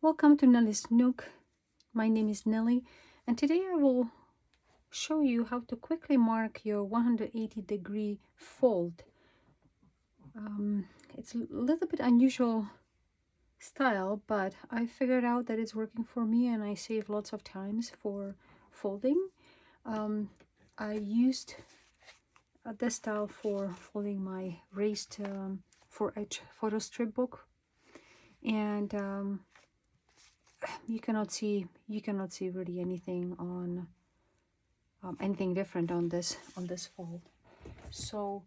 Welcome to Nelly's Nook. My name is Nelly, and today I will show you how to quickly mark your 180-degree fold. It's a little bit unusual style, but I figured out that it's working for me and I save lots of times for folding. I used this style for folding my raised 4H photo strip book, and you cannot see really anything on anything different on this fold. So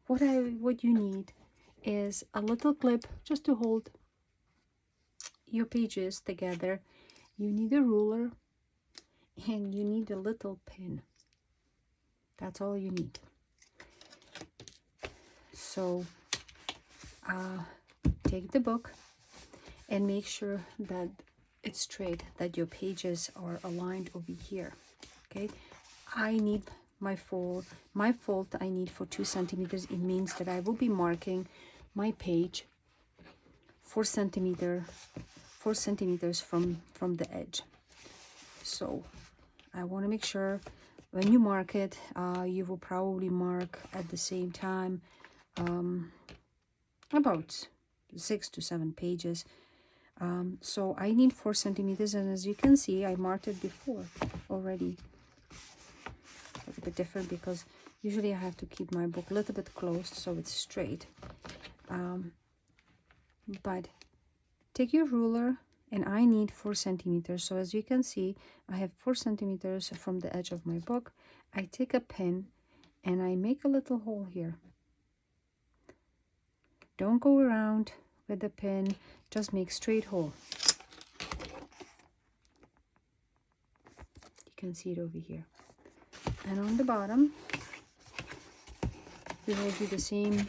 what you need is a little clip just to hold your pages together. You need a ruler and you need a little pin. That's all you need. So take the book and make sure that it's straight, that your pages are aligned over here. Okay, I need my fold I need for 2 centimeters. It means that I will be marking my page 4 centimeters from the edge. So I want to make sure when you mark it, you will probably mark at the same time about 6 to 7 pages. So I need 4 centimeters, and as you can see, I marked it before already. A little bit different because usually I have to keep my book a little bit closed so it's straight. But take your ruler, and I need 4 centimeters. So as you can see, I have 4 centimeters from the edge of my book. I take a pin and I make a little hole here. Don't go around with the pin, just make straight hole. You can see it over here. And on the bottom, we will do the same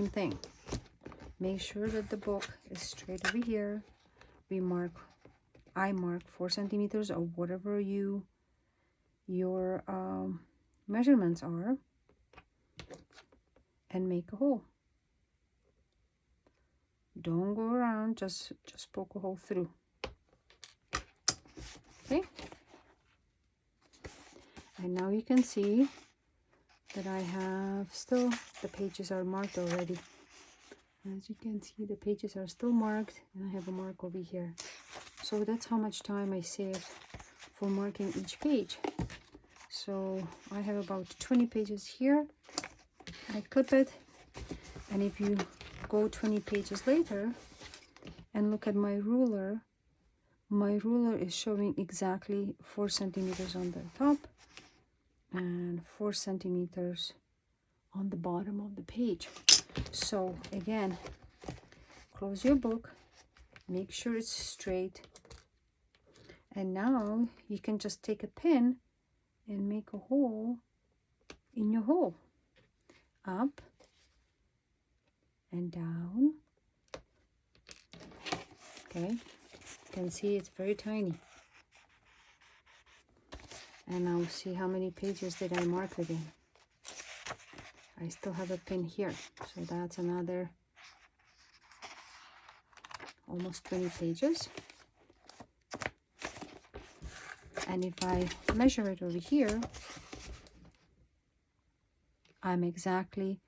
thing. Make sure that the book is straight over here. I mark 4 centimeters or whatever your measurements are, and make a hole. Don't go around, just poke a hole through. Okay, and now you can see that I have still, the pages are marked already. As you can see, the pages are still marked, and I have a mark over here. So that's how much time I saved for marking each page. So I have about 20 pages here. I clip it, and if you go 20 pages later and look at my ruler is showing exactly 4 centimeters on the top and 4 centimeters on the bottom of the page. So again, close your book, make sure it's straight, and now you can just take a pin and make a hole in your hole, up and down. Okay, you can see it's very tiny. And now see how many pages did I mark again. I still have a pin here, so that's another almost 20 pages. And if I measure it over here, I'm exactly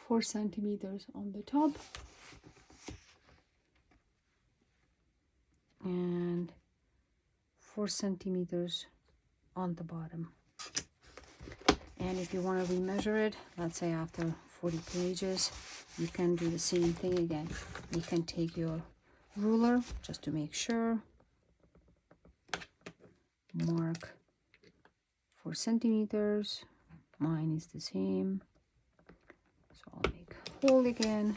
4 centimeters on the top and 4 centimeters on the bottom. And if you want to remeasure it, let's say after 40 pages, you can do the same thing again. You can take your ruler just to make sure, mark 4 centimeters. Mine is the same. So I'll make a hole again,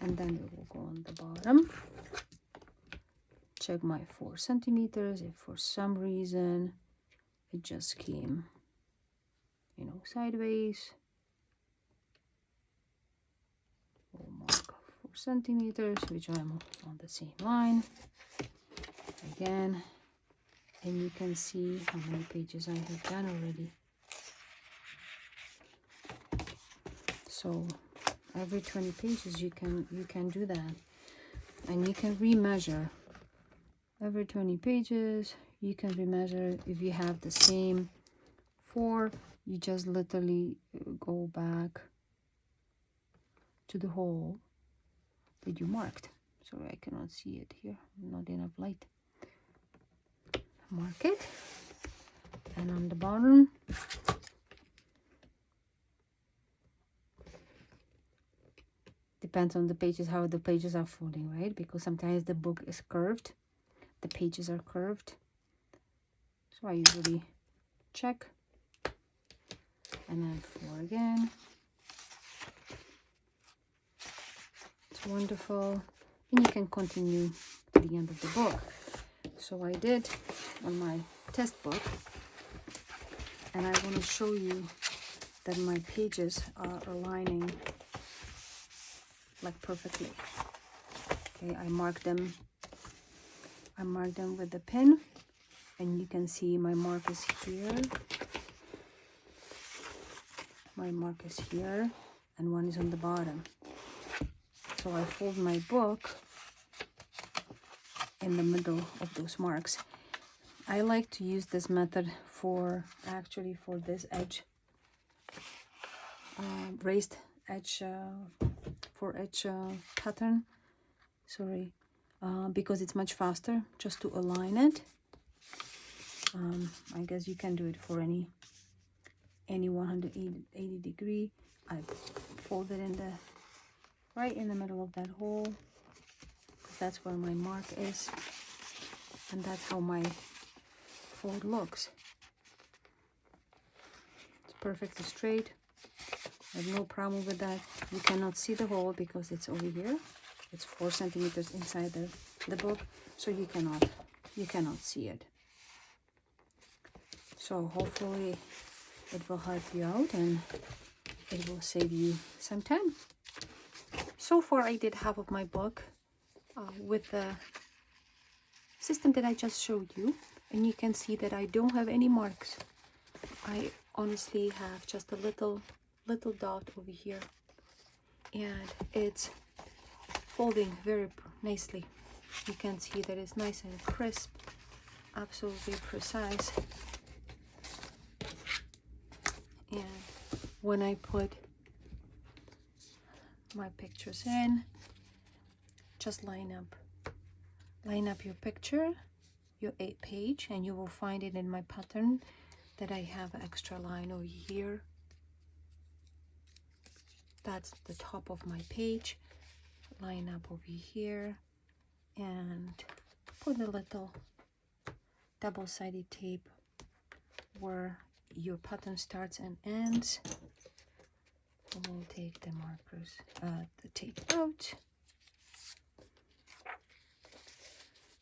and then it will go on the bottom. Check my 4 centimeters. If for some reason it just came, sideways, we'll mark 4 centimeters, which I'm on the same line again, and you can see how many pages I have done already. So Every 20 pages you can do that, and you can remeasure every 20 pages. You can remeasure. If you have the same 4, you just literally go back to the hole that you marked. Sorry, I cannot see it here, not enough light. Mark it, and on the bottom depends on the pages, how the pages are folding, right? Because sometimes the book is curved, the pages are curved, so I usually check, and then 4 again. It's wonderful, and you can continue to the end of the book. So I did on my test book, and I want to show you that my pages are aligning like perfectly. Okay, I mark them with the pen, and you can see my mark is here, my mark is here, and one is on the bottom. So I fold my book in the middle of those marks. I like to use this method for this edge, raised edge, for edge pattern, sorry, because it's much faster just to align it. I guess you can do it for any 180 degree. I fold it right in the middle of that hole, because that's where my mark is, and that's how my fold looks. It's perfectly straight. I have no problem with that. You cannot see the hole because it's over here. It's 4 centimeters inside the book, so you cannot see it. So hopefully it will help you out, and it will save you some time. So far I did half of my book with the system that I just showed you, and you can see that I don't have any marks. I honestly have just a little dot over here, and it's folding very nicely. You can see that it's nice and crisp, absolutely precise. And when I put my pictures in, just line up your picture, your 8 page, and you will find it in my pattern that I have an extra line over here. That's the top of my page. Line up over here and put a little double-sided tape where your pattern starts and ends. We'll take the markers, the tape out,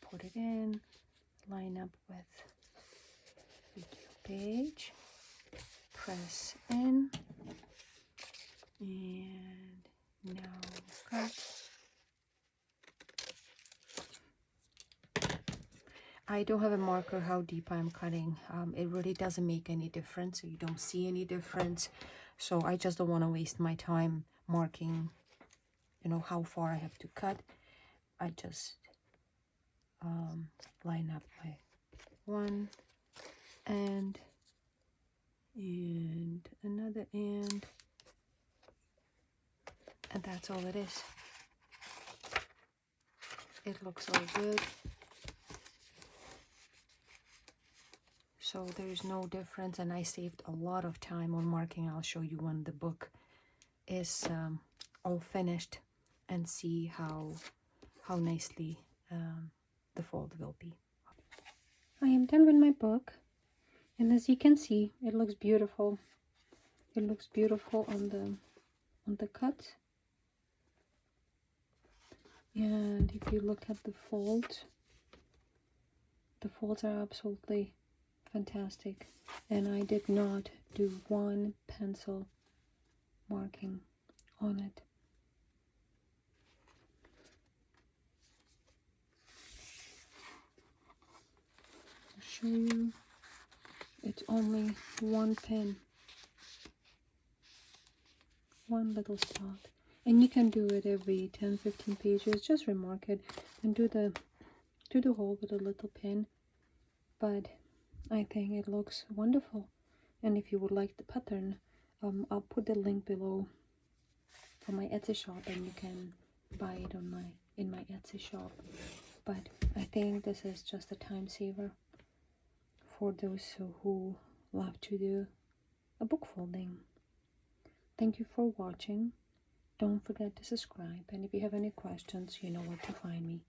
put it in, line up with your page, press in, and now cut. I don't have a marker how deep I'm cutting. It really doesn't make any difference. You don't see any difference. So I just don't want to waste my time marking, how far I have to cut. I just line up my one end and another end, and that's all it is. It looks all good. So there's no difference, and I saved a lot of time on marking. I'll show you when the book is all finished, and see how nicely the fold will be. I am done with my book, and as you can see, it looks beautiful. It looks beautiful on the cut. And if you look at the folds are absolutely fantastic, and I did not do one pencil marking on it. I'll show you. It's only one pin, one little spot, And you can do it every 10-15 pages. Just remark it and do the hole with a little pin. But I think it looks wonderful. And if you would like the pattern, I'll put the link below for my Etsy shop, and you can buy it on in my Etsy shop. But I think this is just a time saver for those who love to do a book folding. Thank you for watching. Don't forget to subscribe, and if you have any questions, you know where to find me.